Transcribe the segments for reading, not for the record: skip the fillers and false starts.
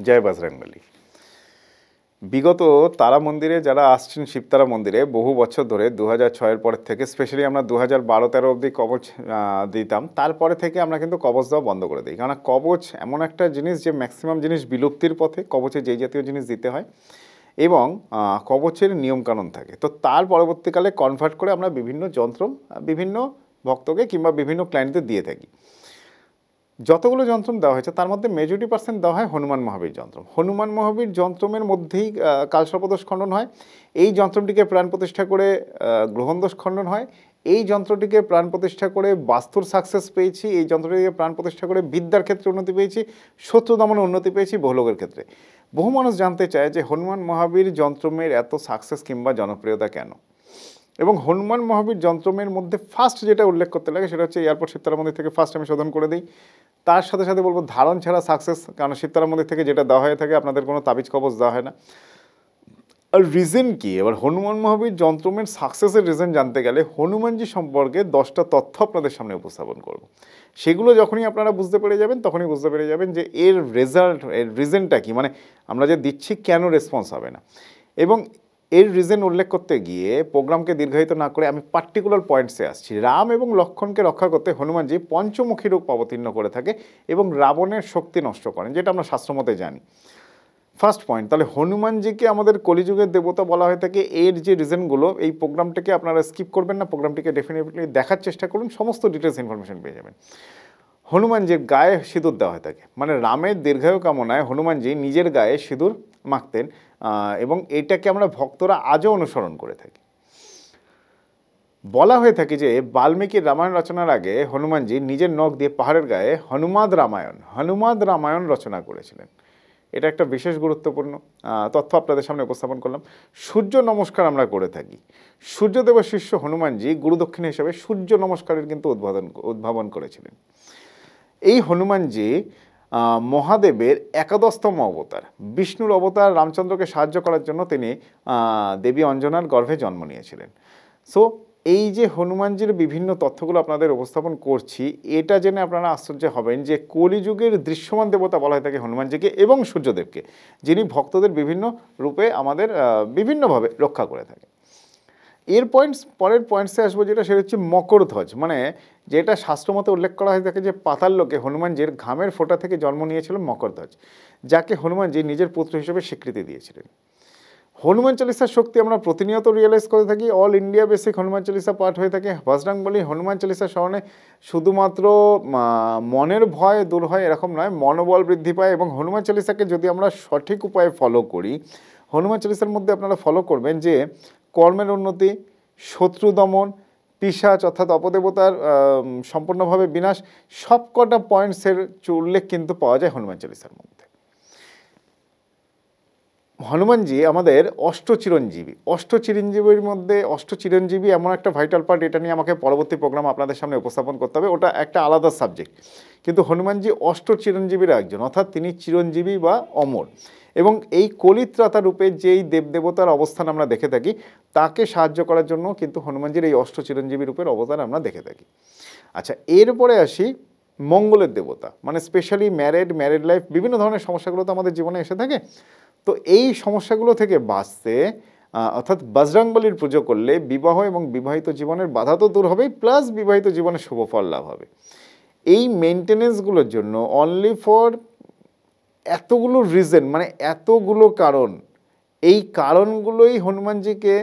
জয় বজরংবলী। বিগত তারা মন্দিরে যারা আসছেন শিবতারা মন্দিরে বহু বছর ধরে 2006-এর পর থেকে, স্পেশালি আমরা 2012-13 অবধি কবচ দিতাম, তারপরে থেকে আমরা কিন্তু কবচ দেওয়া বন্ধ করে দিই। কারণ কবচ এমন একটা জিনিস যে ম্যাক্সিমাম জিনিস বিলুপ্তির পথে, কবচে যেই জাতীয় জিনিস দিতে হয় এবং কবচের নিয়মকানুন থাকে, তো তার পরবর্তীকালে কনভার্ট করে আমরা বিভিন্ন যন্ত্র বিভিন্ন ভক্তকে কিংবা বিভিন্ন ক্লায়েন্টদের দিয়ে থাকি। যতগুলো যন্ত্র দেওয়া হয়েছে তার মধ্যে মেজরিটি% দেওয়া হয় হনুমান মহাবীর যন্ত্র। হনুমান মহাবীর যন্ত্রের মধ্যেই কালসর্পদোষ খণ্ডন হয়। এই যন্ত্রটিকে প্রাণ প্রতিষ্ঠা করে গ্রহণদোষ খণ্ডন হয়। এই যন্ত্রটিকে প্রাণ প্রতিষ্ঠা করে বাস্তুর সাকসেস পেয়েছি। এই যন্ত্রটিকে প্রাণ প্রতিষ্ঠা করে বিদ্যার ক্ষেত্রে উন্নতি পেয়েছি, শত্রু দমনে উন্নতি পেয়েছি, বহুলোকের ক্ষেত্রে। বহু মানুষ জানতে চায় যে হনুমান মহাবীর যন্ত্রমের এত সাকসেস কিংবা জনপ্রিয়তা কেন, এবং হনুমান মহাবীর যন্ত্রমের মধ্যে ফার্স্ট যেটা উল্লেখ করতে লাগে সেটা হচ্ছে এয়ারপোর্ট শিবতারা মন্দির থেকে ফার্স্ট আমি শোধন করে দিই। তার সাথে সাথে বলবো ধারণ ছাড়া সাকসেস, কারণ শিবতারা মন্দির থেকে যেটা দেওয়া হয়ে থাকে আপনাদের কোনো তাবিজ কবচ দেওয়া হয় না। আর রিজন কি? এবার হনুমান মহাবীর যন্ত্রমের সাকসেসের রিজন জানতে গেলে হনুমানজি সম্পর্কে 10টা তথ্য আপনাদের সামনে উপস্থাপন করব। সেগুলো যখনই আপনারা বুঝতে পেরে যাবেন তখনই বুঝতে পেরে যাবেন যে এর রেজাল্ট, এর রিজনটা কি, মানে আমরা যে দিচ্ছি কেন রেসপন্স হবে না। এবং এর রিজন উল্লেখ করতে গিয়ে প্রোগ্রামকে দীর্ঘায়িত না করে আমি পার্টিকুলার পয়েন্টসে আসছি। রাম এবং লক্ষ্মণকে রক্ষা করতে হনুমানজি পঞ্চমুখী রূপ অবতীর্ণ করে থাকে এবং রাবণের শক্তি নষ্ট করেন, যেটা আমরা শাস্ত্রমতে জানি। ফার্স্ট পয়েন্ট, তাহলে হনুমানজিকে আমাদের কলিযুগের দেবতা বলা হয়ে থাকে। এর যে রিজনগুলো, এই প্রোগ্রামটাকে আপনারা স্কিপ করবেন না, প্রোগ্রামটিকে ডেফিনেটলি দেখার চেষ্টা করুন, সমস্ত ডিটেলস ইনফরমেশন পেয়ে যাবেন। হনুমানজির গায়ে সিঁদুর দেওয়া হয়ে থাকে, মানে রামের দীর্ঘায়ু কামনায় হনুমানজি নিজের গায়ে সিঁদুর মাখতেন, এবং এটাকে আমরা ভক্তরা আজও অনুসরণ করে থাকি। বলা হয়ে থাকে যে বাল্মীকির রামায়ণ রচনার আগে হনুমানজি নিজের নখ দিয়ে পাহাড়ের গায়ে হনুমাদ রামায়ণ রচনা করেছিলেন। এটা একটা বিশেষ গুরুত্বপূর্ণ তথ্য আপনাদের সামনে উপস্থাপন করলাম। সূর্য নমস্কার আমরা করে থাকি। সূর্যদেবের শিষ্য হনুমানজি গুরুদক্ষিণা হিসেবে সূর্য নমস্কারের কিন্তু উদ্ভাবন করেছিলেন। এই হনুমানজি মহাদেবের 11তম অবতার, বিষ্ণুর অবতার। রামচন্দ্রকে সাহায্য করার জন্য তিনি দেবী অঞ্জনার গর্ভে জন্ম নিয়েছিলেন। সো এই যে হনুমানজির বিভিন্ন তথ্যগুলো আপনাদের উপস্থাপন করছি, এটা জেনে আপনারা আশ্চর্য হবেন যে কলিযুগের দৃশ্যমান দেবতা বলা হয় থাকে হনুমানজিকে এবং সূর্যদেবকে, যিনি ভক্তদের বিভিন্ন রূপে আমাদের বিভিন্নভাবে রক্ষা করে থাকে। পরের পয়েন্টসে আসবো, যেটা সেটা হচ্ছে মকরধ্বজ, মানে যেটা শাস্ত্রমতে উল্লেখ করা হয়ে থাকে যে পাতাল লোকে হনুমানজির ঘামের ফোঁটা থেকে জন্ম নিয়েছিল মকরধ্বজ, যাকে হনুমানজি নিজের পুত্র হিসেবে স্বীকৃতি দিয়েছিলেন। হনুমান চালিসার শক্তি আমরা প্রতিনিয়ত রিয়েলাইজ করে থাকি। All India basic Hanuman Chalisa পাঠ হয়ে থাকে। বজরংবলী হনুমান চালিসার স্মরণে শুধুমাত্র মনের ভয় দূর হয় এরকম নয়, মনোবল বৃদ্ধি পায়। এবং হনুমান চালিসাকে যদি আমরা সঠিক উপায়ে ফলো করি, হনুমান চালিসার মধ্যে আপনারা ফলো করবেন যে কর্মের উন্নতি, শত্রু দমন, পিশাচ অর্থাৎ অপদেবতার সম্পূর্ণভাবে বিনাশ, সবকটা পয়েন্টসের উল্লেখ কিন্তু পাওয়া যায় হনুমান চালিসার মধ্যে। হনুমানজি আমাদের অষ্টচিরঞ্জীবীর মধ্যে অষ্টচিরঞ্জীবী এমন একটা ভাইটাল পার্ট, এটা নিয়ে আমাকে পরবর্তী প্রোগ্রাম আপনাদের সামনে উপস্থাপন করতে হবে, ওটা একটা আলাদা সাবজেক্ট। কিন্তু হনুমানজি অষ্টচিরঞ্জীবীর একজন, অর্থাৎ তিনি চিরঞ্জীবী বা অমর। এবং এই কলিত্রাতা রূপে যেই দেবদেবতার অবস্থান আমরা দেখে থাকি, তাকে সাহায্য করার জন্য কিন্তু হনুমানজির এই অষ্টচিরঞ্জীবী রূপের অবদান আমরা দেখে থাকি। আচ্ছা, এরপরে আসি মঙ্গলের দেবতা, মানে স্পেশালি ম্যারেড লাইফ, বিভিন্ন ধরনের সমস্যাগুলো তো আমাদের জীবনে এসে থাকে। তো এই সমস্যাগুলো থেকে বাঁচতে অর্থাৎ বজরংবলীর পুজো করলে বিবাহ এবং বিবাহিত জীবনের বাধা তো দূর হবেই, প্লাস বিবাহিত জীবনে শুভ ফল লাভ হবে। এই মেনটেনেন্সগুলোর জন্য অনলি ফর এতগুলো রিজন, মানে এতগুলো কারণ, এই কারণগুলোই হনুমানজিকে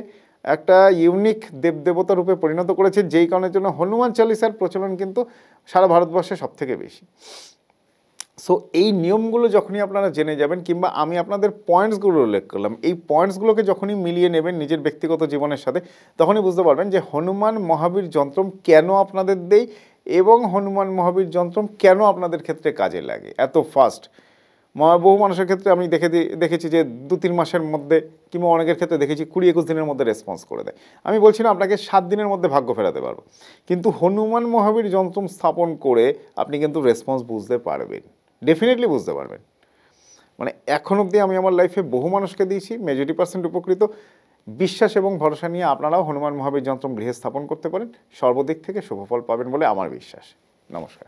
একটা ইউনিক দেবদেবতা রূপে পরিণত করেছে, যেই কারণের জন্য হনুমান চালিসার প্রচলন কিন্তু সারা ভারতবর্ষে সব থেকে বেশি। সো এই নিয়মগুলো যখনই আপনারা জেনে যাবেন, কিংবা আমি আপনাদের পয়েন্টসগুলো উল্লেখ করলাম, এই পয়েন্টসগুলোকে যখনই মিলিয়ে নেবেন নিজের ব্যক্তিগত জীবনের সাথে, তখনই বুঝতে পারবেন যে হনুমান মহাবীর যন্ত্রম কেন আপনাদের দেই এবং হনুমান মহাবীর যন্ত্রম কেন আপনাদের ক্ষেত্রে কাজে লাগে এত ফাস্ট। বহু মানুষের ক্ষেত্রে আমি দেখেছি যে 2-3 মাসের মধ্যে, কিংবা অনেকের ক্ষেত্রে দেখেছি 20-21 দিনের মধ্যে রেসপন্স করে দেয়। আমি বলছি না আপনাকে 7 দিনের মধ্যে ভাগ্য ফেরাতে পারবো, কিন্তু হনুমান মহাবীর যন্ত্রম স্থাপন করে আপনি কিন্তু রেসপন্স বুঝতে পারবেন, ডেফিনেটলি বুঝতে পারবেন। মানে এখন অবধি আমি আমার লাইফে বহু মানুষকে দিয়েছি, মেজরিটি% উপকৃত। বিশ্বাস এবং ভরসা নিয়ে আপনারাও হনুমান মহাবীর যন্ত্রম গৃহে স্থাপন করতে পারেন, সর্বদিক থেকে শুভফল পাবেন বলে আমার বিশ্বাস। নমস্কার।